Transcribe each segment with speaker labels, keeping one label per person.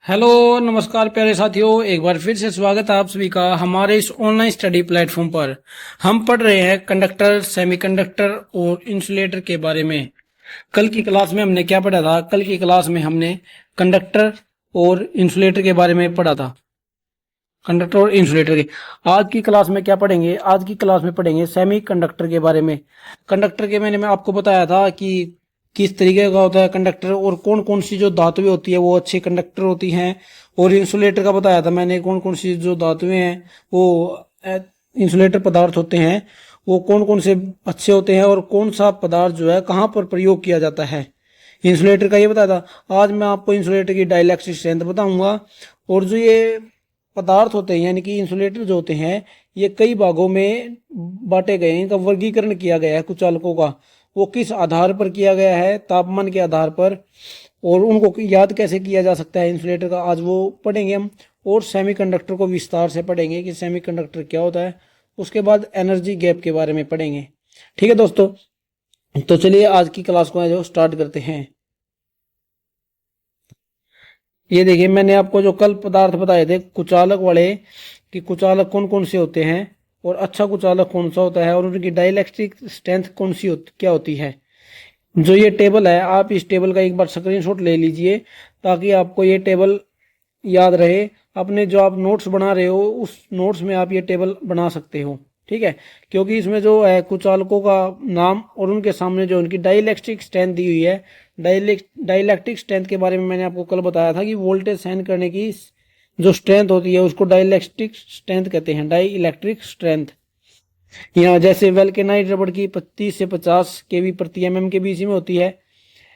Speaker 1: Hello नमस्कार प्यारे साथियों, एक बार फिर से स्वागत है आप सभी का हमारे इस ऑनलाइन स्टडी प्लेटफॉर्म पर। हम पढ़ रहे हैं कंडक्टर, सेमीकंडक्टर और इंसुलेटर के बारे में। कल की क्लास में हमने क्या पढ़ा था? कल की क्लास में हमने कंडक्टर और इंसुलेटर के बारे में पढ़ा था। कंडक्टर और इंसुलेटर के आज की क्लास में क्या पढ़ेंगे? आज की क्लास में पढ़ेंगे सेमी कंडक्टर के बारे में। कंडक्टर के मैंने मैं आपको बताया था कि किस तरीके का होता है कंडक्टर और कौन कौन सी जो धातुएं होती है वो अच्छे कंडक्टर होती हैं। और इंसुलेटर का बताया था मैंने कौन कौन सी जो धातुएं हैं वो इंसुलेटर पदार्थ होते हैं, वो कौन कौन से अच्छे होते हैं और कौन सा पदार्थ जो है कहाँ पर प्रयोग किया जाता है। इंसुलेटर का ये बताया था। आज मैं आपको इंसुलेटर की डाइलेक्ट्रिक स्ट्रेंथ बताऊंगा। और जो ये पदार्थ होते हैं यानी कि इंसुलेटर जो होते हैं ये कई भागों में बांटे गए हैं। इनका वर्गीकरण किया गया है कुचालकों का। वो किस आधार पर किया गया है? तापमान के आधार पर। और उनको याद कैसे किया जा सकता है इंसुलेटर का, आज वो पढ़ेंगे हम। और सेमीकंडक्टर को विस्तार से पढ़ेंगे कि सेमीकंडक्टर क्या होता है। उसके बाद एनर्जी गैप के बारे में पढ़ेंगे। ठीक है दोस्तों, तो चलिए आज की क्लास को जो स्टार्ट करते हैं। ये देखिए मैंने आपको जो कल पदार्थ बताए थे कुचालक वाले, कि कुचालक कौन कौन से होते हैं और अच्छा कुचालक कौन सा होता है और उनकी डाइलेक्ट्रिक स्ट्रेंथ कौन सी क्या होती है। जो ये टेबल है, आप इस टेबल का एक बार स्क्रीनशॉट ले लीजिए ताकि आपको ये टेबल याद रहे। अपने जो आप नोट्स बना रहे हो उस नोट्स में आप ये टेबल बना सकते हो। ठीक है, क्योंकि इसमें जो है कुचालकों का नाम और उनके सामने जो उनकी डाइलेक्ट्रिक स्ट्रेंथ दी हुई है। डाइलेक्ट्रिक स्ट्रेंथ के बारे में मैंने आपको कल बताया था कि वोल्टेज सहन करने की जो स्ट्रेंथ होती है उसको डाइलेक्ट्रिक स्ट्रेंथ कहते हैं, डाई इलेक्ट्रिक स्ट्रेंथ। यहाँ जैसे वेल्केनाइट रबड़ की 30 से 50 केवी प्रति एमएम के बीच में होती है।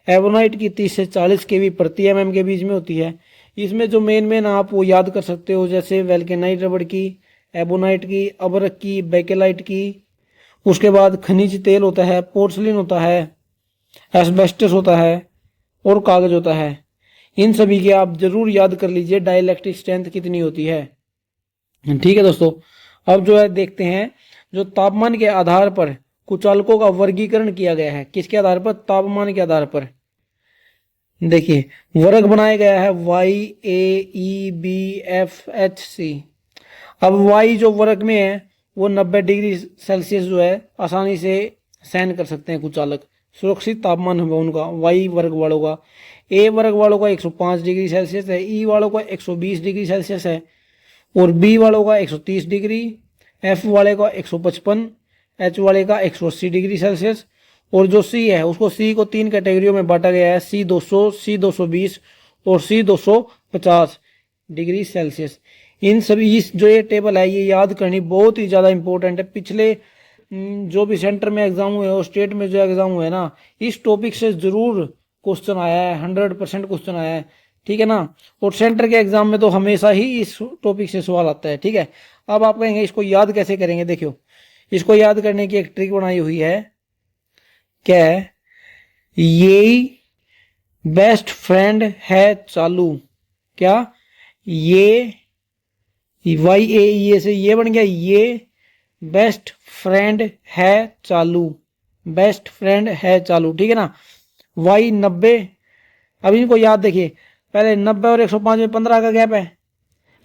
Speaker 1: एवोनाइट की 30 से 40 केवी प्रति एमएम के बीच में होती है। इसमें जो मेन मेन आप वो याद कर सकते हो, जैसे वेल्केनाइट रबड़ की, एबोनाइट की, अबरक की, बेकेलाइट की। उसके बाद खनिज तेल होता है, पोर्सलिन होता है, एस्बेस्टस होता है और कागज होता है। इन सभी के आप जरूर याद कर लीजिए डाइलेक्ट्रिक स्ट्रेंथ कितनी होती है। ठीक है दोस्तों, अब जो है देखते हैं जो तापमान के आधार पर कुचालकों का वर्गीकरण किया गया है। किसके आधार पर? तापमान के आधार पर। देखिए वर्ग बनाया गया है YAEBFHC। अब वाई जो वर्ग में है वो 90 डिग्री सेल्सियस जो है आसानी से सहन कर सकते हैं कुचालक। सुरक्षित तापमान है उनका वाई वर्ग वालों का। ए वर्ग वालों का 105 डिग्री सेल्सियस है, ई वालों का 120 डिग्री सेल्सियस है और बी वालों का 130 डिग्री, एफ वाले का 155, एच वाले का 180 डिग्री सेल्सियस। और जो सी है उसको सी को 3 कैटेगरियों में बांटा गया है, सी 200, सी 220 और सी 250 डिग्री सेल्सियस। इन सभी इस जो ये टेबल है ये याद करनी बहुत ही ज़्यादा इंपॉर्टेंट है। पिछले जो भी सेंटर में एग्जाम हुए और स्टेट में जो एग्जाम हुए ना, इस टॉपिक से जरूर क्वेश्चन आया है, 100% क्वेश्चन आया है। ठीक है ना, और सेंटर के एग्जाम में तो हमेशा ही इस टॉपिक से सवाल आता है। ठीक है, अब आप कहेंगे इसको याद कैसे करेंगे? देखियो, इसको याद करने की एक ट्रिक बनाई हुई है। क्या है? ये बेस्ट फ्रेंड है चालू। क्या? ये YAE से ये बन गया ये बेस्ट फ्रेंड है चालू। बेस्ट फ्रेंड है चालू, ठीक है ना। Y 90। अब इनको याद देखिए, पहले 90 और 105 में 15 का गैप है।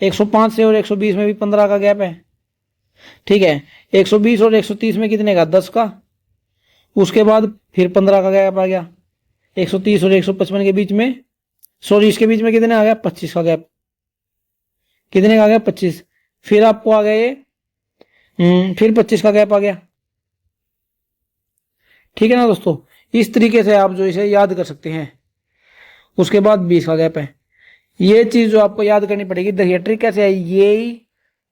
Speaker 1: 105 से और 120 में भी 15 का गैप है। ठीक है, 120 और 130 में कितने का? 10 का। उसके बाद फिर 15 का गैप आ गया। 130 और 155 के बीच में, सॉरी इसके बीच में कितने आ गया? 25 का गैप। कितने का आ गया? 25। फिर आपको आ गया ये फिर 25 का गैप आ गया। ठीक है ना दोस्तों, इस तरीके से आप जो इसे याद कर सकते हैं। उसके बाद 20 का गैप है। ये चीज जो आपको याद करनी पड़ेगी। देखिए ट्रिक कैसे है। ये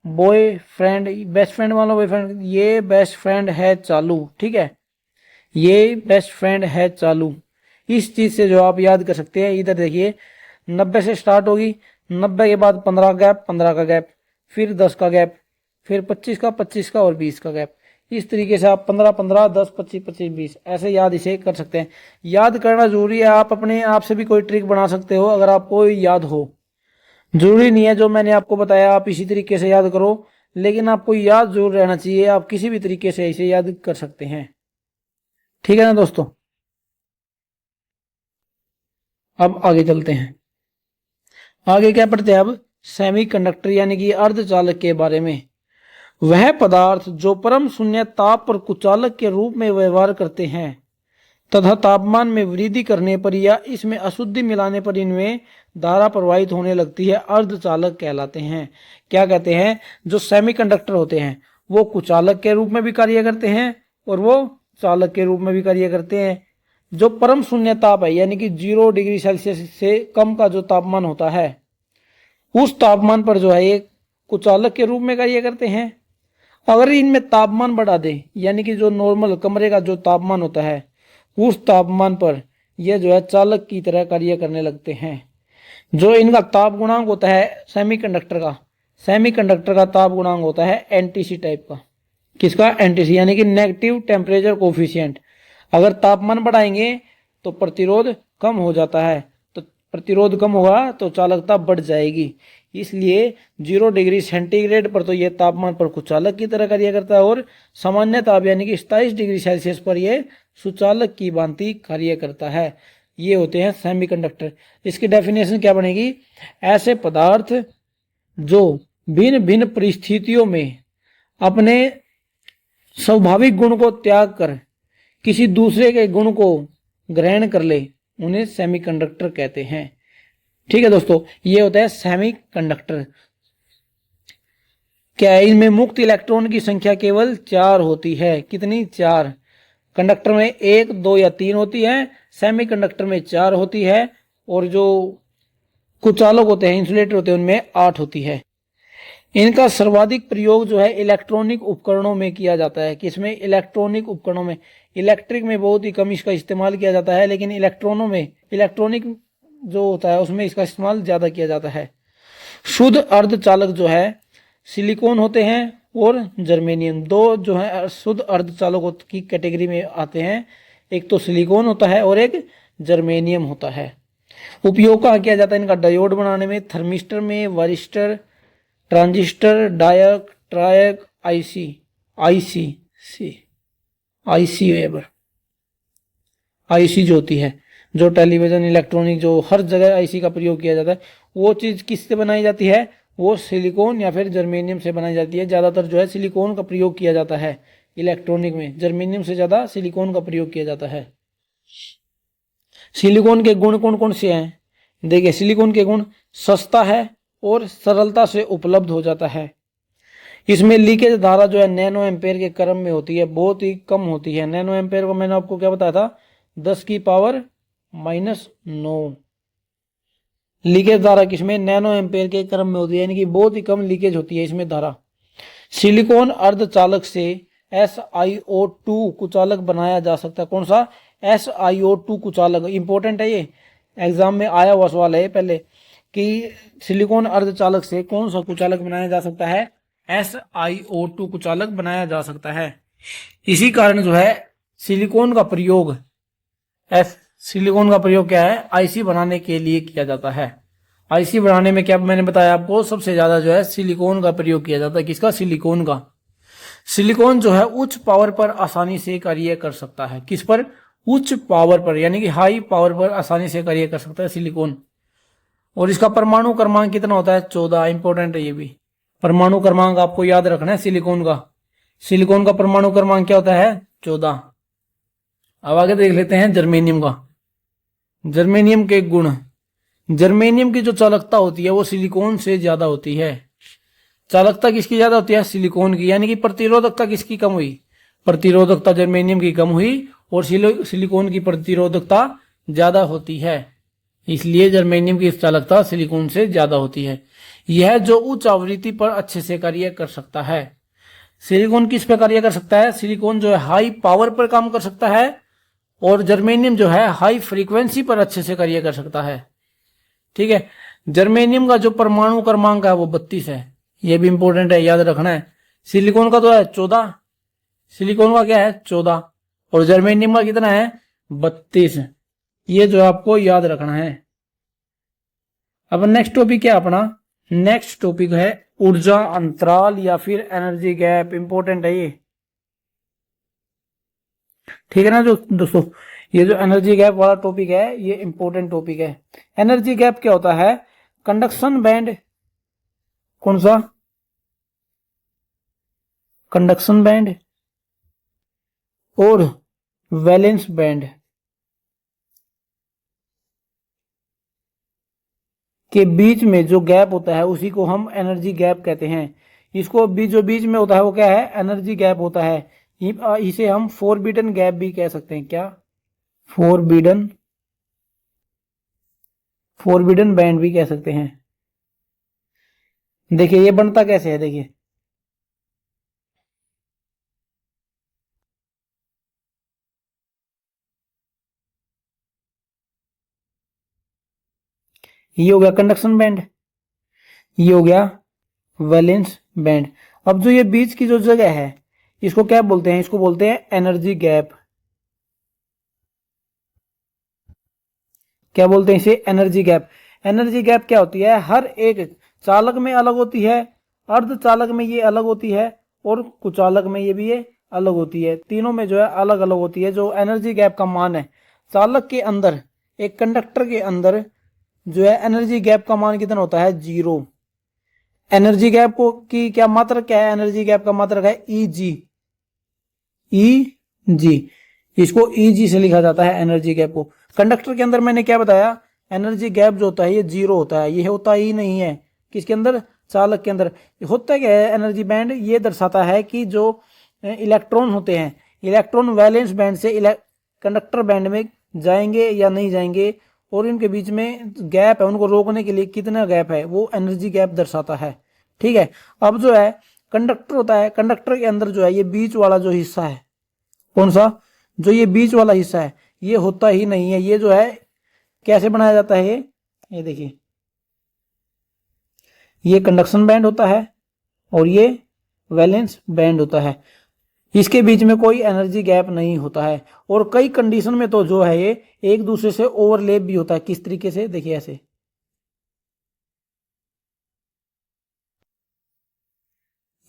Speaker 1: बॉय फ्रेंड, बेस्ट फ्रेंड मान लो, बॉयफ्रेंड, ये बेस्ट फ्रेंड है चालू। ठीक है, ये बेस्ट फ्रेंड है चालू। इस चीज से जो आप याद कर सकते हैं, इधर देखिए 90 से स्टार्ट होगी, 90 के बाद 15 गैप, 15 का गैप, फिर 10 का गैप, फिर 25 का, 25 का और 20 का गैप। इस तरीके से आप 15 15, 10 25 25 20 ऐसे याद इसे कर सकते हैं। याद करना जरूरी है। आप अपने आप से भी कोई ट्रिक बना सकते हो अगर आपको याद हो। जरूरी नहीं है जो मैंने आपको बताया आप इसी तरीके से याद करो, लेकिन आपको याद जरूर रहना चाहिए। आप किसी भी तरीके से इसे याद कर सकते हैं। ठीक है ना दोस्तों, अब आगे चलते हैं। आगे क्या पढ़ते हैं अब, सेमीकंडक्टर यानी कि अर्धचालक के बारे में। वह पदार्थ जो परम शून्य ताप पर कुचालक के रूप में व्यवहार करते हैं तथा तापमान में वृद्धि करने पर या इसमें अशुद्धि मिलाने पर इनमें धारा प्रवाहित होने लगती है, अर्धचालक कहलाते हैं। क्या कहते हैं, जो सेमीकंडक्टर होते हैं वो कुचालक के रूप में भी कार्य करते हैं और वो चालक के रूप में भी कार्य करते हैं। जो परम शून्य ताप है यानी कि 0 डिग्री सेल्सियस से कम का जो तापमान होता है उस तापमान पर जो है ये कुचालक के रूप में कार्य करते हैं। अगर इनमें तापमान बढ़ा दे यानी कि जो नॉर्मल कमरे का जो तापमान होता है उस तापमान पर यह जो है चालक की तरह कार्य करने लगते हैं। जो इनका ताप गुणांक होता है सेमीकंडक्टर का ताप गुणांक होता है एनटीसी टाइप का। किसका, एनटीसी यानी कि नेगेटिव टेम्परेचर कोफिशिएंट। अगर तापमान बढ़ाएंगे तो प्रतिरोध कम हो जाता है, तो प्रतिरोध कम होगा तो चालकता बढ़ जाएगी। इसलिए 0 डिग्री सेंटीग्रेड पर तो यह तापमान पर कुचालक की तरह कार्य करता है और सामान्य ताप यानी कि 27 डिग्री सेल्सियस पर यह सुचालक की भांति कार्य करता है। ये होते हैं सेमीकंडक्टर। इसकी डेफिनेशन क्या बनेगी, ऐसे पदार्थ जो भिन्न भिन्न परिस्थितियों में अपने स्वाभाविक गुण को त्याग कर किसी दूसरे के गुण को ग्रहण कर ले उन्हें सेमीकंडक्टर कहते हैं। ठीक है दोस्तों, ये होता है सेमीकंडक्टर। क्या है, इनमें मुक्त इलेक्ट्रॉन की संख्या केवल 4 होती है। कितनी, 4। कंडक्टर में 1, 2 या 3 होती है, सेमीकंडक्टर में 4 होती है और जो कुचालक होते हैं, इंसुलेटर होते हैं, उनमें 8 होती है। इनका सर्वाधिक प्रयोग जो है इलेक्ट्रॉनिक उपकरणों में किया जाता है। किसमें, इलेक्ट्रॉनिक उपकरणों में। इलेक्ट्रिक में बहुत ही कम इसका इस्तेमाल किया जाता है, लेकिन इलेक्ट्रॉनों में, इलेक्ट्रॉनिक जो होता है उसमें इसका इस्तेमाल ज्यादा किया जाता है। शुद्ध अर्धचालक जो है सिलिकॉन होते हैं और जर्मेनियम, दो जो है शुद्ध अर्धचालकों की कैटेगरी में आते हैं। एक तो सिलिकॉन होता है और एक जर्मेनियम होता है। उपयोग कहाँ किया जाता है इनका, डायोड बनाने में, थर्मिस्टर में, वारिस्टर, ट्रांजिस्टर, डायक, ट्रायक, आईसी वेबर, आईसी जो होती है, जो टेलीविजन, इलेक्ट्रॉनिक, जो हर जगह आईसी का प्रयोग किया जाता है, वो चीज किससे बनाई जाती है, वो सिलिकॉन या फिर जर्मेनियम से बनाई जाती है। ज्यादातर जो है सिलिकॉन का प्रयोग किया जाता है इलेक्ट्रॉनिक में, जर्मेनियम से ज्यादा सिलिकॉन का प्रयोग किया जाता है। सिलिकॉन के गुण कौन कौन से हैं, देखिए, सिलिकॉन के गुण, सस्ता है और सरलता से उपलब्ध हो जाता है। इसमें लीकेज धारा जो है नैनो एम्पेयर के क्रम में होती है, बहुत ही कम होती है। नैनो एम्पेयर को मैंने आपको क्या बताया था, 10⁻⁹ लीकेज धारा किसमें, नैनो एम्पेयर के क्रम में होती है, यानी कि बहुत ही कम लीकेज होती है इसमें धारा। सिलिकॉन अर्धचालक से SiO2 कुचालक बनाया जा सकता है। कौन सा, SiO2 कुचालक, इंपॉर्टेंट है ये, एग्जाम में आया हुआ सवाल है पहले कि सिलिकॉन अर्धचालक से कौन सा कुचालक बनाया जा सकता है, SiO2 कुचालक बनाया जा सकता है। इसी कारण जो है सिलिकॉन का प्रयोग क्या है, आईसी बनाने के लिए किया जाता है। आईसी बनाने में क्या मैंने बताया आपको, सबसे ज्यादा जो है सिलिकॉन का प्रयोग किया जाता है। किसका, सिलिकॉन का। सिलिकॉन जो है उच्च पावर पर आसानी से कार्य कर सकता है। किस पर, उच्च पावर पर, यानी कि हाई पावर पर आसानी से कार्य कर सकता है सिलिकॉन। और इसका परमाणु क्रमांक कितना होता है, 14। इंपॉर्टेंट है ये भी, परमाणु क्रमांक आपको याद रखना है सिलिकॉन का। सिलिकॉन का परमाणु क्रमांक क्या होता है, 14। अब आगे देख लेते हैं जर्मेनियम का। जर्मेनियम के गुण, जर्मेनियम की जो चालकता होती है वो सिलिकॉन से ज्यादा होती है। चालकता किसकी ज्यादा होती है, सिलिकॉन की। यानी कि प्रतिरोधकता किसकी कम हुई, प्रतिरोधकता जर्मेनियम की कम हुई और सिलिकॉन की प्रतिरोधकता ज्यादा होती है। इसलिए जर्मेनियम की चालकता सिलिकॉन से ज्यादा होती है। यह जो उच्च आवृत्ति पर अच्छे से कार्य कर सकता है। सिलिकॉन किस पर कार्य कर सकता है, सिलिकॉन जो है हाई पावर पर काम कर सकता है और जर्मेनियम जो है हाई फ्रीक्वेंसी पर अच्छे से कार्य कर सकता है। ठीक है, जर्मेनियम का जो परमाणु क्रमांक है वो 32 है, ये भी इंपॉर्टेंट है, याद रखना है। सिलिकॉन का तो है 14, सिलिकॉन का क्या है 14 और जर्मेनियम का कितना है 32। ये जो आपको याद रखना है। अब नेक्स्ट टॉपिक क्या अपना, नेक्स्ट टॉपिक है ऊर्जा अंतराल या फिर एनर्जी गैप। इंपॉर्टेंट है ये, ठीक है ना जो दोस्तों। ये जो एनर्जी गैप वाला टॉपिक है ये इंपॉर्टेंट टॉपिक है। एनर्जी गैप क्या होता है, कंडक्शन बैंड कौन सा, कंडक्शन बैंड और वैलेंस बैंड के बीच में जो गैप होता है उसी को हम एनर्जी गैप कहते हैं। इसको जो बीच में होता है वो क्या है, एनर्जी गैप होता है। इसे हम फोरबिडन गैप भी कह सकते हैं। क्या, फोरबिडन, फोरबिडन बैंड भी कह सकते हैं। देखिए ये बनता कैसे है, देखिए ये हो गया कंडक्शन बैंड, ये हो गया वैलेंस बैंड। अब जो ये बीच की जो जगह है इसको क्या बोलते हैं, इसको बोलते हैं एनर्जी गैप। क्या बोलते हैं इसे, एनर्जी गैप। एनर्जी गैप क्या होती है, हर एक चालक में अलग होती है, अर्धचालक में ये अलग होती है और कुचालक में ये भी ये अलग होती है। तीनों में जो है अलग अलग होती है। जो एनर्जी गैप का मान है चालक के अंदर, एक कंडक्टर के अंदर जो है एनर्जी गैप का मान कितना होता है, 0। एनर्जी गैप को की क्या मात्रक क्या है, एनर्जी गैप का मात्रक है Eg, Eg, इसको Eg से लिखा जाता है एनर्जी गैप को। कंडक्टर के अंदर मैंने क्या बताया, एनर्जी गैप जो होता है ये 0 होता है, ये होता ही नहीं है किसके अंदर, चालक के अंदर। होता क्या है एनर्जी बैंड, ये दर्शाता है कि जो इलेक्ट्रॉन होते हैं, इलेक्ट्रॉन वैलेंस बैंड से कंडक्टर बैंड में जाएंगे या नहीं जाएंगे, और इनके बीच में गैप है उनको रोकने के लिए कितना गैप है, वो एनर्जी गैप दर्शाता है। ठीक है। अब जो है कंडक्टर होता है, कंडक्टर के अंदर जो है ये बीच वाला जो हिस्सा है, कौन सा, जो ये बीच वाला हिस्सा है ये होता ही नहीं है। ये जो है कैसे बनाया जाता है, ये देखिए ये कंडक्शन बैंड होता है और ये वैलेंस बैंड होता है। इसके बीच में कोई एनर्जी गैप नहीं होता है। और कई कंडीशन में तो जो है ये एक दूसरे से ओवरलैप भी होता है। किस तरीके से, देखिए ऐसे,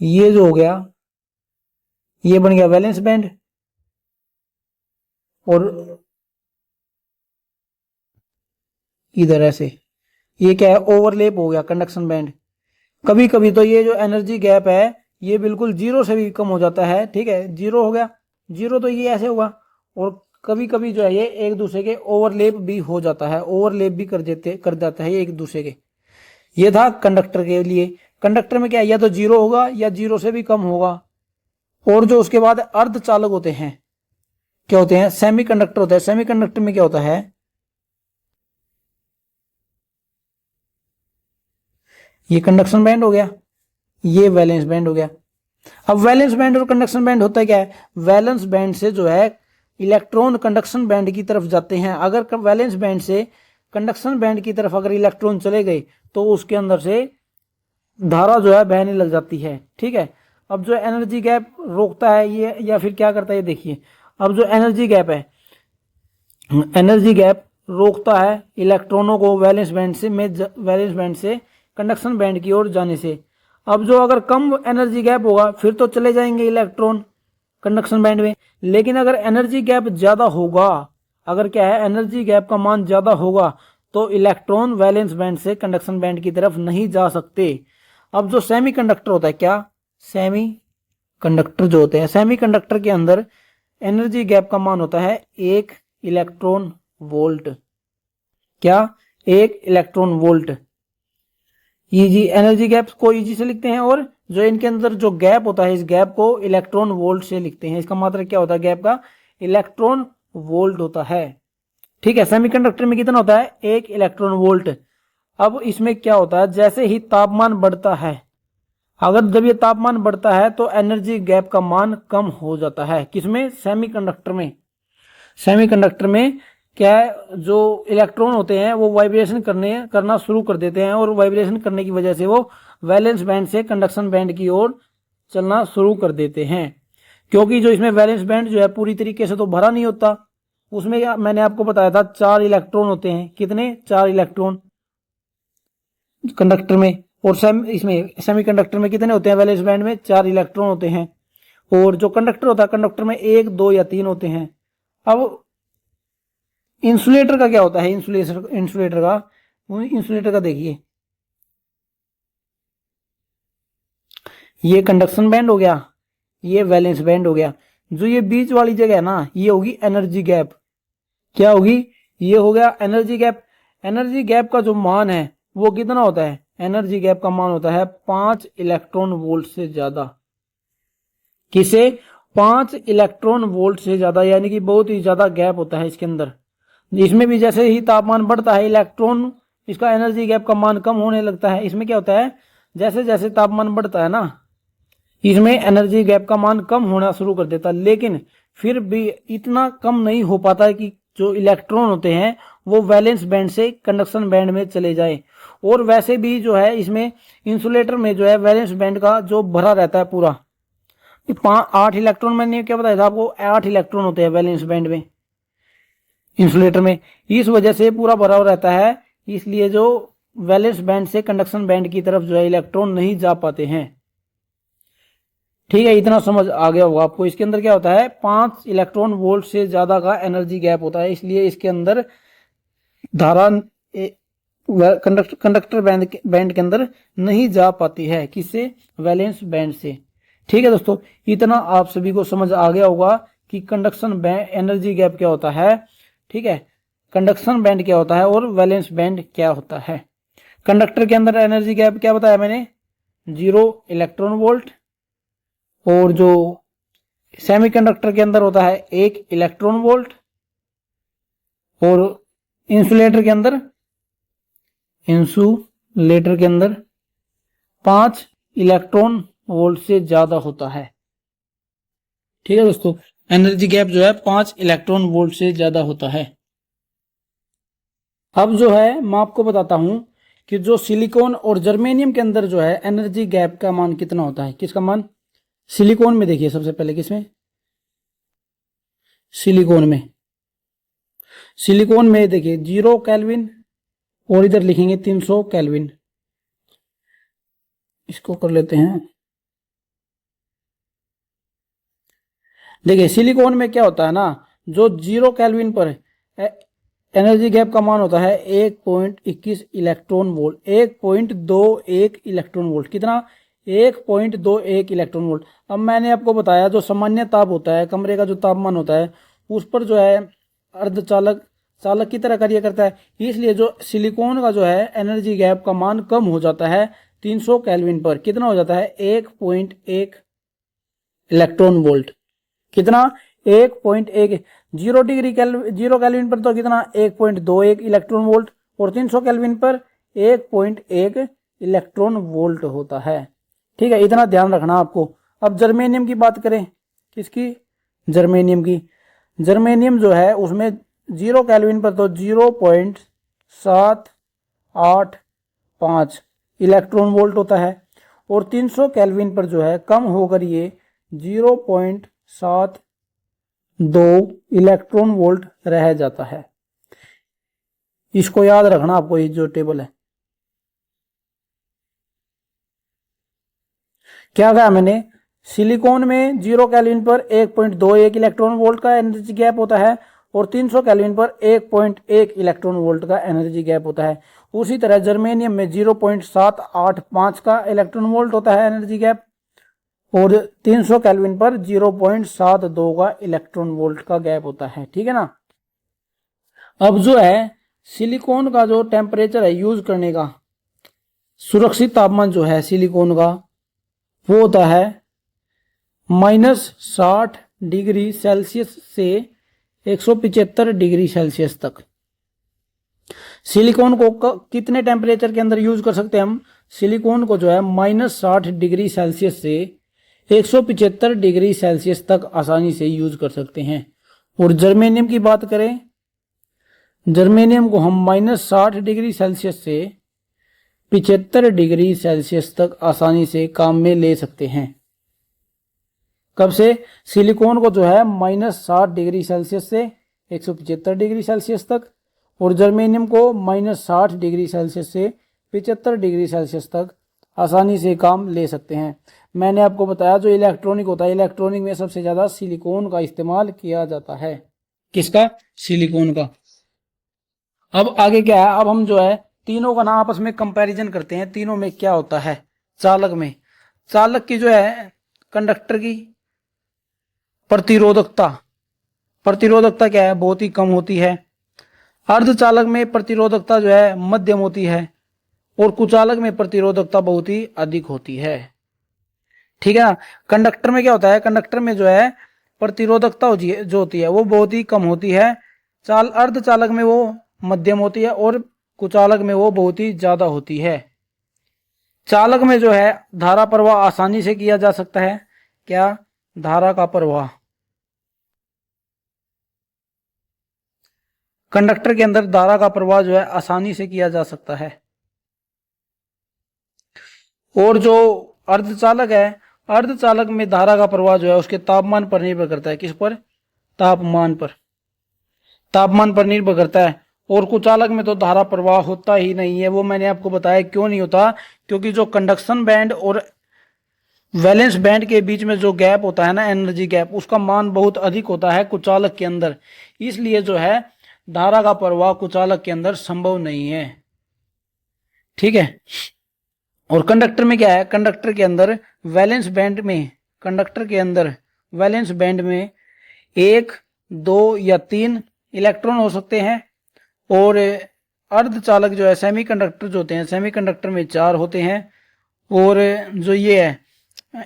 Speaker 1: ये जो हो गया ये बन गया वैलेंस बैंड, और इधर ऐसे ये क्या है, ओवरलैप हो गया कंडक्शन बैंड। कभी कभी तो ये जो एनर्जी गैप है ये बिल्कुल 0 से भी कम हो जाता है। ठीक है, 0 हो गया, 0 तो ये ऐसे होगा। और कभी कभी जो है ये एक दूसरे के ओवरलैप भी हो जाता है, ओवरलैप भी कर देता है एक दूसरे के। ये था कंडक्टर के लिए। कंडक्टर में क्या है, या तो 0 होगा या 0 से भी कम होगा। और जो उसके बाद अर्धचालक होते हैं, क्या होते हैं, सेमी कंडक्टर होता है। सेमी कंडक्टर में क्या होता है, ये कंडक्शन बैंड हो गया, ये वैलेंस बैंड हो गया। अब वैलेंस बैंड और कंडक्शन बैंड होता है क्या है, वैलेंस बैंड से जो है इलेक्ट्रॉन कंडक्शन बैंड की तरफ जाते हैं। अगर वैलेंस बैंड से कंडक्शन बैंड की तरफ अगर इलेक्ट्रॉन चले गए तो उसके अंदर से धारा जो है बहने लग जाती है। ठीक है। अब जो एनर्जी गैप रोकता है ये, या फिर क्या करता है, ये देखिए। अब जो एनर्जी गैप है, एनर्जी गैप रोकता है इलेक्ट्रॉनों को वैलेंस बैंड से कंडक्शन बैंड की ओर जाने से। अब जो अगर कम एनर्जी गैप होगा फिर तो चले जाएंगे इलेक्ट्रॉन कंडक्शन बैंड में। लेकिन अगर एनर्जी गैप ज्यादा होगा, अगर क्या है एनर्जी गैप का मान ज्यादा होगा तो इलेक्ट्रॉन वैलेंस बैंड से कंडक्शन बैंड की तरफ नहीं जा सकते। अब जो सेमी कंडक्टर होता है, क्या, सेमी कंडक्टर जो होते हैं, सेमी कंडक्टर के अंदर एनर्जी गैप का मान होता है 1 इलेक्ट्रॉन वोल्ट। क्या, 1 electron volt. Easy, energy gap को ईजी से लिखते हैं, और जो इनके अंदर जो गैप होता है इस गैप को इलेक्ट्रॉन वोल्ट से लिखते हैं। इसका मात्रक क्या होता है गैप का, इलेक्ट्रॉन वोल्ट होता है। ठीक है। सेमीकंडक्टर में कितना होता है, 1 इलेक्ट्रॉन वोल्ट। अब इसमें क्या होता है, जैसे ही तापमान बढ़ता है, अगर जब ये तापमान बढ़ता है तो एनर्जी गैप का मान कम हो जाता है। किसमें, सेमीकंडक्टर में। सेमीकंडक्टर में क्या है, जो इलेक्ट्रॉन होते हैं वो वाइब्रेशन करना शुरू कर देते हैं, और वाइब्रेशन करने की वजह से वो वैलेंस बैंड से कंडक्शन बैंड की ओर चलना शुरू कर देते हैं। क्योंकि जो इसमें वैलेंस बैंड जो है पूरी तरीके से तो भरा नहीं होता, उसमें मैंने आपको बताया था 4 इलेक्ट्रॉन होते हैं। कितने, 4 इलेक्ट्रॉन कंडक्टर में। और इसमें सेमीकंडक्टर में कितने होते हैं, वैलेंस बैंड में 4 इलेक्ट्रॉन होते हैं। और जो कंडक्टर होता है, कंडक्टर में 1, 2 या 3 होते हैं। अब इंसुलेटर का क्या होता है, इंसुलेटर का देखिए, ये कंडक्शन बैंड हो गया, ये वैलेंस बैंड हो गया। जो ये बीच वाली जगह है ना, ये होगी एनर्जी गैप। क्या होगी? ये हो गया एनर्जी गैप। एनर्जी गैप का जो मान है वो कितना होता है? एनर्जी गैप का मान होता है 5 इलेक्ट्रॉन वोल्ट से ज्यादा। किसे? 5 इलेक्ट्रॉन वोल्ट से ज्यादा, यानी कि बहुत ही ज्यादा गैप होता है इसके अंदर। इसमें भी जैसे ही तापमान बढ़ता है, इलेक्ट्रॉन, इसका एनर्जी गैप का मान कम होने लगता है। इसमें क्या होता है, जैसे जैसे तापमान बढ़ता है ना, इसमें एनर्जी गैप का मान कम होना शुरू कर देता है, लेकिन फिर भी इतना कम नहीं हो पाता है कि जो इलेक्ट्रॉन होते हैं वो वैलेंस बैंड से कंडक्शन बैंड में चले जाए। और वैसे भी जो है इसमें इंसुलेटर में जो है वैलेंस बैंड का जो भरा रहता है पूरा, 8 इलेक्ट्रॉन, मैंने क्या बताया था आपको, 8 इलेक्ट्रॉन होते हैं वैलेंस बैंड में, इंसुलेटर में। इस वजह से पूरा भरा हुआ रहता है, इसलिए जो वैलेंस बैंड से कंडक्शन बैंड की तरफ जो है इलेक्ट्रॉन नहीं जा पाते हैं। ठीक है, इतना समझ आ गया होगा आपको। इसके अंदर क्या होता है, 5 इलेक्ट्रॉन वोल्ट से ज्यादा का एनर्जी गैप होता है, इसलिए इसके अंदर धारा कंडक्टर बैंड के अंदर नहीं जा पाती है। किससे? वैलेंस बैंड से। ठीक है दोस्तों, इतना आप सभी को समझ आ गया होगा कि कंडक्शन बैंड, एनर्जी गैप क्या होता है। ठीक है, कंडक्शन बैंड क्या होता है और वैलेंस बैंड क्या होता है। कंडक्टर के अंदर एनर्जी गैप क्या बताया मैंने, 0 इलेक्ट्रॉन वोल्ट। और जो सेमीकंडक्टर के अंदर होता है 1 इलेक्ट्रॉन वोल्ट। और इंसुलेटर के अंदर 5 इलेक्ट्रॉन वोल्ट से ज्यादा होता है। ठीक है दोस्तों, एनर्जी गैप जो है 5 इलेक्ट्रॉन वोल्ट से ज्यादा होता है। अब जो है मैं आपको बताता हूं कि जो सिलिकॉन और जर्मेनियम के अंदर जो है एनर्जी गैप का मान कितना होता है। किसका मान? सिलिकॉन में देखिए सबसे पहले, किसमें? सिलिकॉन में देखिए 0 केल्विन और इधर लिखेंगे 300 केल्विन। इसको कर लेते हैं। देखिए सिलिकॉन में क्या होता है ना, जो 0 केल्विन पर एनर्जी गैप का मान होता है 1.21 इलेक्ट्रॉन वोल्ट, 1.21 इलेक्ट्रॉन वोल्ट। कितना? 1.21 इलेक्ट्रॉन वोल्ट। अब मैंने आपको बताया जो सामान्य ताप होता है, कमरे का जो तापमान होता है, उस पर जो है अर्धचालक चालक की तरह कार्य करता है, इसलिए जो सिलिकॉन का जो है एनर्जी गैप का मान कम हो जाता है 300 केल्विन पर। कितना हो जाता है? 1.1 इलेक्ट्रॉन वोल्ट। कितना? 1.1। 0 केल्विन पर तो कितना? 1.21 इलेक्ट्रॉन वोल्ट। और 300 केल्विन पर 1.1 इलेक्ट्रॉन वोल्ट होता है। ठीक है, इतना ध्यान रखना आपको। अब जर्मेनियम की बात करें, किसकी? जर्मेनियम की। जर्मेनियम जो है उसमें 0 केल्विन पर तो 0.785 इलेक्ट्रॉन वोल्ट होता है। और 300 केल्विन पर जो है कम होकर ये 0.72 इलेक्ट्रॉन वोल्ट रह जाता है। इसको याद रखना आपको, ये जो टेबल है। क्या कहा मैंने? सिलिकॉन में 0 केल्विन पर 1.21 इलेक्ट्रॉन वोल्ट का एनर्जी गैप होता है और 300 केल्विन पर 1.1 इलेक्ट्रॉन वोल्ट का एनर्जी गैप होता है। उसी तरह जर्मेनियम में 0.785 का इलेक्ट्रॉन वोल्ट होता है एनर्जी गैप और 300 केल्विन पर 0.72 का इलेक्ट्रॉन वोल्ट का गैप होता है। ठीक है ना। अब जो है सिलिकॉन का जो टेम्परेचर है यूज करने का, सुरक्षित तापमान जो है सिलिकॉन का वो होता है -60 डिग्री सेल्सियस से 175 डिग्री सेल्सियस तक। सिलिकॉन को कितने टेम्परेचर के अंदर यूज कर सकते हैं हम? सिलिकॉन को जो है -60 डिग्री सेल्सियस से 175 डिग्री सेल्सियस तक आसानी से यूज कर सकते हैं। और जर्मेनियम की बात करें, जर्मेनियम को हम -60 डिग्री सेल्सियस से 75 डिग्री सेल्सियस तक आसानी से काम में ले सकते हैं। कब से? सिलिकॉन को जो है -60 डिग्री सेल्सियस से 175 डिग्री सेल्सियस तक और जर्मेनियम को -60 डिग्री सेल्सियस से 75 डिग्री सेल्सियस तक आसानी से काम ले सकते हैं। मैंने आपको बताया जो इलेक्ट्रॉनिक होता है, इलेक्ट्रॉनिक में सबसे ज्यादा सिलिकॉन का इस्तेमाल किया जाता है। किसका? सिलिकॉन का। अब आगे क्या है, अब हम जो है तीनों का ना आपस में कंपैरिजन करते हैं। तीनों में क्या होता है चालक में। चालक की जो है कंडक्टर की प्रतिरोधकता, प्रतिरोधकता क्या है, बहुत ही कम होती है। अर्धचालक में प्रतिरोधकता जो है मध्यम होती है और कुचालक में प्रतिरोधकता बहुत ही अधिक होती है। ठीक है ना। कंडक्टर में क्या होता है, कंडक्टर में जो है प्रतिरोधकता जो होती है वो बहुत ही कम होती है। अर्धचालक में वो मध्यम होती है और कुचालक में वो बहुत ही ज्यादा होती है। चालक में जो है धारा प्रवाह आसानी से किया जा सकता है। क्या, धारा का प्रवाह। कंडक्टर के अंदर धारा का प्रवाह जो है आसानी से किया जा सकता है। और जो अर्धचालक है, अर्धचालक में धारा का प्रवाह जो है उसके तापमान पर निर्भर करता है। किस पर, तापमान पर, तापमान पर निर्भर करता है। और कुचालक में तो धारा प्रवाह होता ही नहीं है। वो मैंने आपको बताया क्यों नहीं होता, क्योंकि जो कंडक्शन बैंड और वैलेंस बैंड के बीच में जो गैप होता है ना, एनर्जी गैप, उसका मान बहुत अधिक होता है कुचालक के अंदर। इसलिए जो है धारा का प्रवाह कुचालक के अंदर संभव नहीं है। ठीक है। और कंडक्टर में क्या है, कंडक्टर के अंदर वैलेंस बैंड में, कंडक्टर के अंदर वैलेंस बैंड में 1, 2 या 3 इलेक्ट्रॉन हो सकते हैं। और अर्धचालक जो है सेमीकंडक्टर जो होते हैं, सेमीकंडक्टर में 4 होते हैं। और जो ये है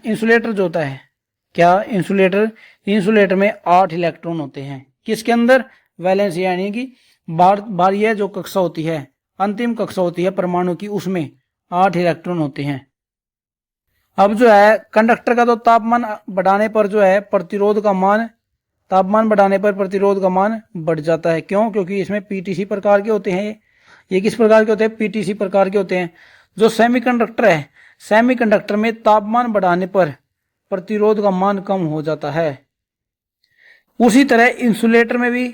Speaker 1: इंसुलेटर जो होता है, क्या, इंसुलेटर, इंसुलेटर में 8 इलेक्ट्रॉन होते हैं। किसके अंदर, वैलेंस यानी कि बाह्य जो कक्षा होती है, अंतिम कक्षा होती है परमाणु की, उसमें 8 इलेक्ट्रॉन होते हैं। अब जो है कंडक्टर का तो तापमान बढ़ाने पर जो है प्रतिरोध का मान, तापमान बढ़ाने पर प्रतिरोध का मान बढ़ जाता है। क्यों, क्योंकि इसमें पीटीसी प्रकार के होते हैं। ये किस प्रकार के होते हैं, पीटीसी प्रकार के होते हैं। जो सेमीकंडक्टर है, सेमीकंडक्टर में तापमान बढ़ाने पर प्रतिरोध का मान कम हो जाता है। उसी तरह इंसुलेटर में भी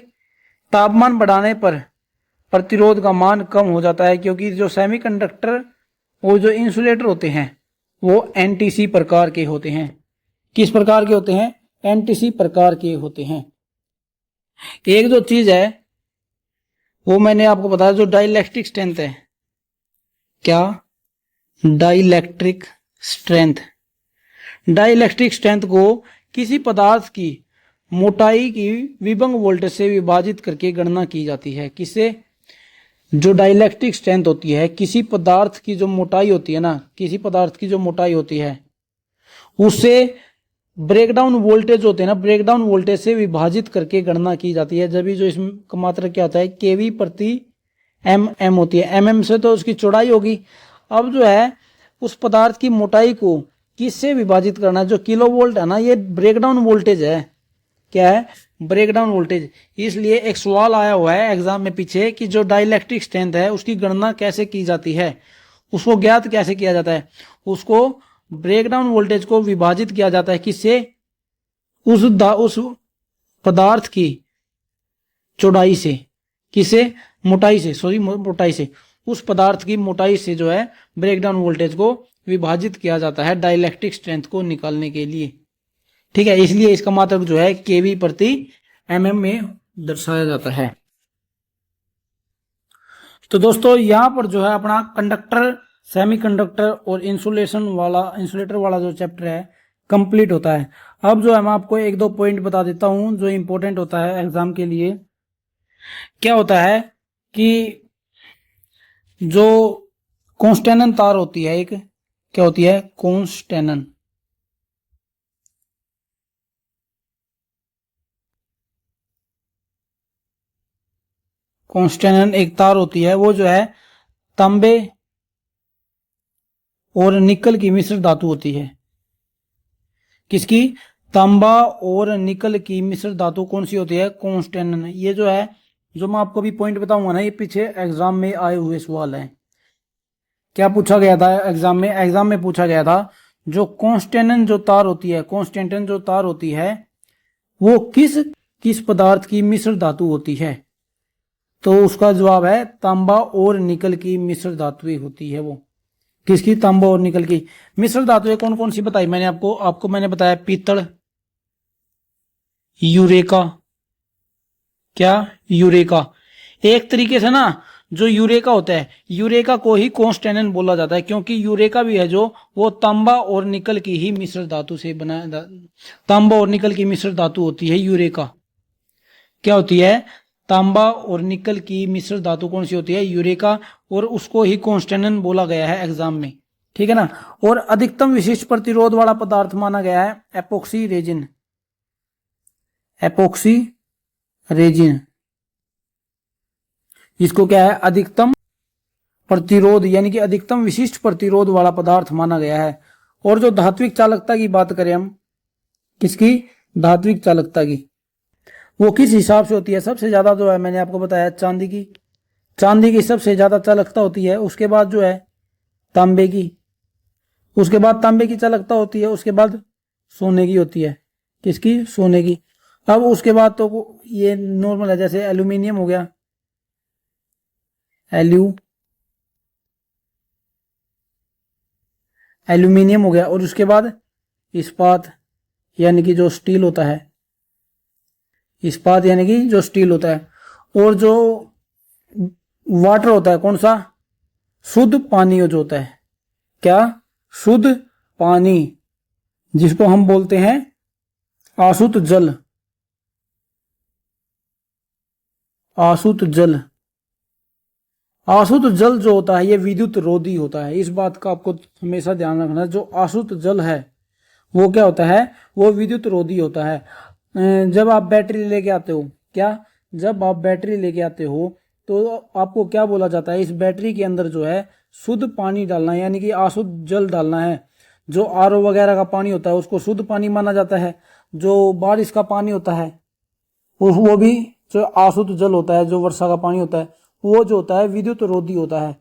Speaker 1: तापमान बढ़ाने पर प्रतिरोध का मान कम हो जाता है, क्योंकि जो सेमीकंडक्टर और जो इंसुलेटर होते हैं वो एनटीसी प्रकार के होते हैं। किस प्रकार के होते हैं, एनटीसी प्रकार के होते हैं। एक जो चीज है वो मैंने आपको बताया, जो डाइलेक्ट्रिक स्ट्रेंथ है, क्या, डाइलेक्ट्रिक स्ट्रेंथ। डाइलेक्ट्रिक स्ट्रेंथ को किसी पदार्थ की मोटाई की विभंग वोल्टेज से विभाजित करके गणना की जाती है। किससे, जो डाइलेक्ट्रिक स्ट्रेंथ होती है, किसी पदार्थ की जो मोटाई होती है ना, किसी पदार्थ की जो मोटाई होती है उससे ब्रेकडाउन वोल्टेज होते हैं ना, ब्रेकडाउन वोल्टेज से विभाजित करके गणना की जाती है। जब भी जो इसका मात्रा क्या होता है, केवी प्रति एम होती है। एमएम से तो उसकी चौड़ाई होगी। अब जो है उस पदार्थ की मोटाई को किससे विभाजित करना है, जो किलो वोल्ट है ना, ये ब्रेकडाउन वोल्टेज है। क्या है, ब्रेकडाउन वोल्टेज। इसलिए एक सवाल आया हुआ है एग्जाम में पीछे कि जो डाइलेक्ट्रिक स्ट्रेंथ है उसकी गणना कैसे की जाती है, उसको ज्ञात कैसे किया जाता है। उसको ब्रेकडाउन वोल्टेज को विभाजित किया जाता है किससे, उस पदार्थ की चौड़ाई से, किसे, मोटाई से, सॉरी मोटाई से, उस पदार्थ की मोटाई से जो है ब्रेकडाउन वोल्टेज को विभाजित किया जाता है डाइलेक्ट्रिक स्ट्रेंथ को निकालने के लिए। ठीक है, इसलिए इसका मात्रक जो है केवी प्रति एमएम में दर्शाया जाता है। तो दोस्तों यहां पर जो है अपना कंडक्टर, सेमीकंडक्टर और इंसुलेटर वाला जो चैप्टर है कंप्लीट होता है। अब जो है मैं आपको 1-2 पॉइंट बता देता हूं जो इंपॉर्टेंट होता है एग्जाम के लिए। क्या होता है कि जो कॉन्स्टेनन तार होती है, एक क्या होती है, कॉन्स्टेनन। कॉन्स्टेनन एक तार होती है, वो जो है तांबे और निकल की मिश्र धातु होती है। किसकी, तांबा और निकल की मिश्र धातु कौन सी होती है, कॉन्स्टेनन। ये जो है, जो मैं आपको भी पॉइंट बताऊंगा ना, ये पीछे एग्जाम में आए हुए सवाल है। क्या पूछा गया था एग्जाम में पूछा गया था, जो कॉन्स्टेनन जो तार होती है, कॉन्स्टेंटन जो तार होती है वो किस पदार्थ की मिश्र धातु होती है। तो उसका जवाब है तांबा और निकल की मिश्र धातुएं होती है। वो किसकी, तांबा और निकल की मिश्र धातुएं कौन कौन सी बताई मैंने आपको मैंने बताया पीतल, यूरेका, क्या, यूरेका। एक तरीके से ना जो यूरेका होता है, यूरेका को ही कॉन्स्टेनेंट बोला जाता है, क्योंकि यूरेका भी है जो वो तांबा और निकल की ही मिश्र धातु से बना, तांबा और निकल की मिश्र धातु होती है यूरेका। क्या होती है? तांबा और निकल की मिश्र धातु कौन सी होती है? यूरेका। और उसको ही कॉन्स्टेनेंट बोला गया है एग्जाम में, ठीक है ना। और अधिकतम विशिष्ट प्रतिरोध वाला पदार्थ माना गया है एपोक्सी रेजिन। एपोक्सी रेजिन, इसको क्या है? अधिकतम प्रतिरोध यानी कि अधिकतम विशिष्ट प्रतिरोध वाला पदार्थ माना गया है। और जो धात्विक चालकता की बात करें हम, किसकी? धात्विक चालकता की, वो किस हिसाब से होती है? सबसे ज्यादा जो है मैंने आपको बताया चांदी की, चांदी की सबसे ज्यादा चालकता होती है। उसके बाद जो है तांबे की, उसके बाद तांबे की चालकता होती है, उसके बाद सोने की होती है। किसकी? सोने की। अब उसके बाद तो ये नॉर्मल है, जैसे एल्यूमिनियम हो गया, एल्यूमिनियम हो गया। और उसके बाद इस्पात यानी कि जो स्टील होता है, इस्पात यानी कि जो स्टील होता है। और जो वाटर होता है, कौन सा? शुद्ध पानी जो होता है, क्या? शुद्ध पानी, जिसको हम बोलते हैं आशुत जल। आशुत जल, आशुत जल जो होता है ये विद्युत रोधी होता है। इस बात का आपको हमेशा ध्यान रखना है। जो आशुत जल है वो क्या होता है? वो विद्युत रोधी होता है। जब आप बैटरी लेके आते हो, क्या? जब आप बैटरी लेके आते हो तो आपको क्या बोला जाता है? इस बैटरी के अंदर जो है शुद्ध पानी डालना है, यानी कि आशुद्ध जल डालना है। जो आरओ वगैरह का पानी होता है उसको शुद्ध पानी माना जाता है। जो बारिश का पानी होता है वो भी जो आशुद्ध जल होता है, जो वर्षा का पानी होता है, वो जो होता है विद्युत रोधी होता है।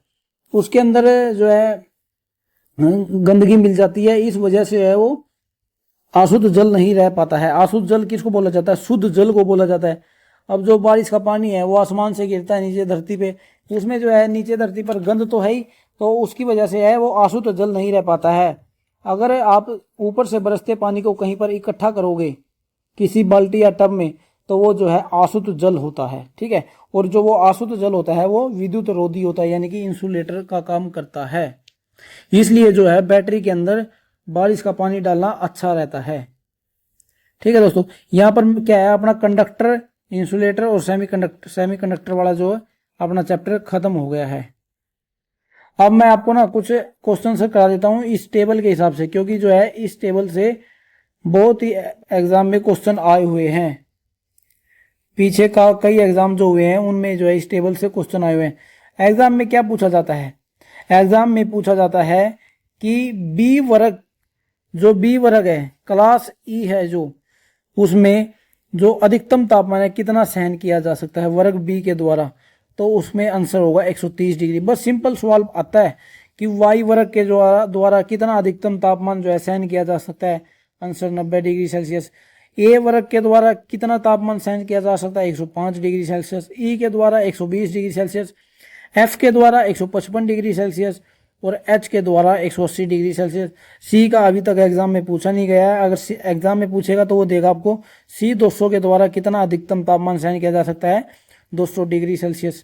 Speaker 1: उसके अंदर जो है गंदगी मिल जाती है, इस वजह से है वो अशुद्ध जल नहीं रह पाता है। अशुद्ध जल किसको बोला जाता है? शुद्ध जल को बोला जाता है। अब जो बारिश का पानी है वो आसमान से गिरता है नीचे धरती पे, उसमें जो है नीचे धरती पर गंद तो है ही, तो उसकी वजह से है वो अशुद्ध जल नहीं रह पाता है। अगर आप ऊपर से बरसते पानी को कहीं पर इकट्ठा करोगे किसी बाल्टी या टब में, तो वो जो है अशुद्ध जल होता है, ठीक है। और जो वो अशुद्ध जल होता है वो विद्युत रोधी होता है, यानी कि इंसुलेटर का काम करता है। इसलिए जो है बैटरी के अंदर बारिश का पानी डालना अच्छा रहता है, ठीक है दोस्तों। यहाँ पर क्या है? अपना कंडक्टर, इंसुलेटर और सेमीकंडक्टर वाला जो अपना चैप्टर खत्म हो गया है। अब मैं आपको ना कुछ क्वेश्चन से करा देता हूँ इस टेबल के हिसाब से, क्योंकि जो है इस टेबल से बहुत ही एग्जाम में क्वेश्चन आए हुए हैं। पीछे का कई एग्जाम जो हुए हैं उनमें जो है इस टेबल से क्वेश्चन आए हुए हैं। एग्जाम में क्या पूछा जाता है? एग्जाम में पूछा जाता है कि बी वर्ग, जो बी वर्ग है क्लास ई है, जो उसमें जो अधिकतम तापमान है कितना सहन किया जा सकता है वर्ग बी के द्वारा, तो उसमें आंसर होगा 130 डिग्री। बस सिंपल सवाल आता है कि वाई वर्ग के द्वारा कितना अधिकतम तापमान जो है सहन किया जा सकता है, आंसर 90 डिग्री सेल्सियस। ए वर्ग के द्वारा कितना तापमान सहन किया जा सकता है? 105 डिग्री सेल्सियस। ई के द्वारा 120 डिग्री सेल्सियस, एफ के द्वारा 155 डिग्री सेल्सियस और एच के द्वारा 180 डिग्री सेल्सियस। सी का अभी तक एग्जाम में पूछा नहीं गया है, अगर एग्जाम में पूछेगा तो वो देगा आपको सी 200 के द्वारा कितना अधिकतम तापमान सहन किया जा सकता है, 200 डिग्री सेल्सियस,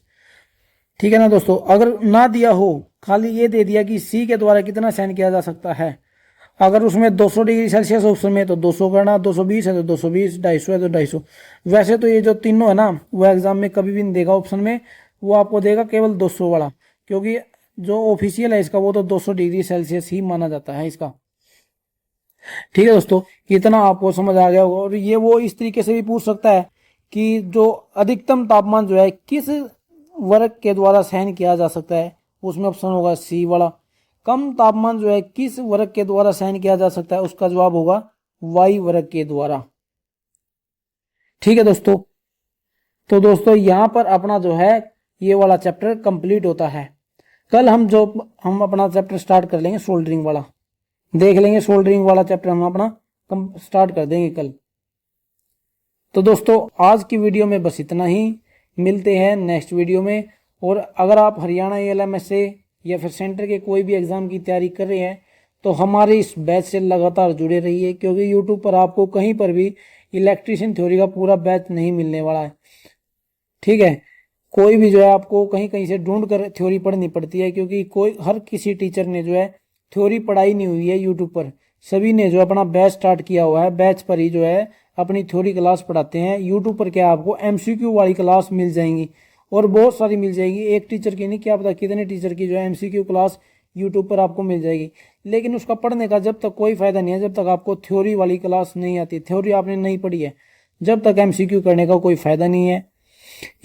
Speaker 1: ठीक है ना दोस्तों। अगर ना दिया हो, खाली ये दे दिया कि सी के द्वारा कितना सहन किया जा सकता है, अगर उसमें 200 डिग्री सेल्सियस ऑप्शन में तो 200 करना, 220 है तो 220, 250 है तो 250। वैसे तो ये जो तीनों है ना वो एग्जाम में कभी भी नहीं देगा ऑप्शन में, वो आपको देगा केवल 200 वाला, क्योंकि जो ऑफिशियल है इसका वो तो 200 डिग्री सेल्सियस ही माना जाता है इसका, ठीक है दोस्तों। इतना आपको समझ आ गया होगा। और ये वो इस तरीके से भी पूछ सकता है कि जो अधिकतम तापमान जो है किस वर्ग के द्वारा सहन किया जा सकता है, उसमें ऑप्शन होगा सी वाला। कम तापमान जो है किस वर्ग के द्वारा सहन किया जा सकता है, उसका जवाब होगा वाई वर्ग के द्वारा, ठीक है दोस्तों। तो दोस्तों यहाँ पर अपना जो है ये वाला चैप्टर कंप्लीट होता है। कल हम अपना चैप्टर स्टार्ट कर लेंगे सोल्डरिंग वाला, देख लेंगे सोल्डरिंग वाला चैप्टर हम अपना स्टार्ट कर देंगे कल। तो दोस्तों आज की वीडियो में बस इतना ही, मिलते हैं नेक्स्ट वीडियो में। और अगर आप हरियाणा ALMS से या फिर सेंटर के कोई भी एग्जाम की तैयारी कर रहे हैं तो हमारे इस बैच से लगातार जुड़े रहिए, क्योंकि यूट्यूब पर आपको कहीं पर भी इलेक्ट्रीशियन थ्योरी का पूरा बैच नहीं मिलने वाला है, ठीक है। कोई भी जो है आपको कहीं कहीं से ढूंढ कर थ्योरी पढ़नी पड़ती है, क्योंकि कोई हर किसी टीचर ने जो है थ्योरी पढ़ाई नहीं हुई है यूट्यूब पर। सभी ने जो अपना बैच स्टार्ट किया हुआ है, बैच पर ही जो है अपनी थ्योरी क्लास पढ़ाते हैं। यूट्यूब पर क्या आपको एमसीक्यू वाली क्लास मिल जाएंगी, और बहुत सारी मिल जाएगी, एक टीचर की नहीं, क्या पता कितने टीचर की जो है एमसीक्यू क्लास यूट्यूब पर आपको मिल जाएगी। लेकिन उसका पढ़ने का जब तक कोई फायदा नहीं है, जब तक आपको थ्योरी वाली क्लास नहीं आती, थ्योरी आपने नहीं पढ़ी है, जब तक एमसीक्यू करने का कोई फायदा नहीं है।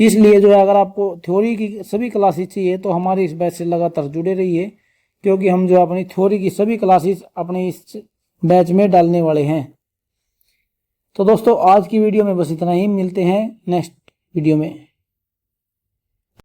Speaker 1: इसलिए जो है अगर आपको थ्योरी की सभी क्लासेस चाहिए तो हमारे इस बैच से लगातार जुड़े रहिए, क्योंकि हम जो अपनी थ्योरी की सभी क्लासेस अपने इस बैच में डालने वाले हैं। तो दोस्तों आज की वीडियो में बस इतना ही, मिलते हैं नेक्स्ट वीडियो में।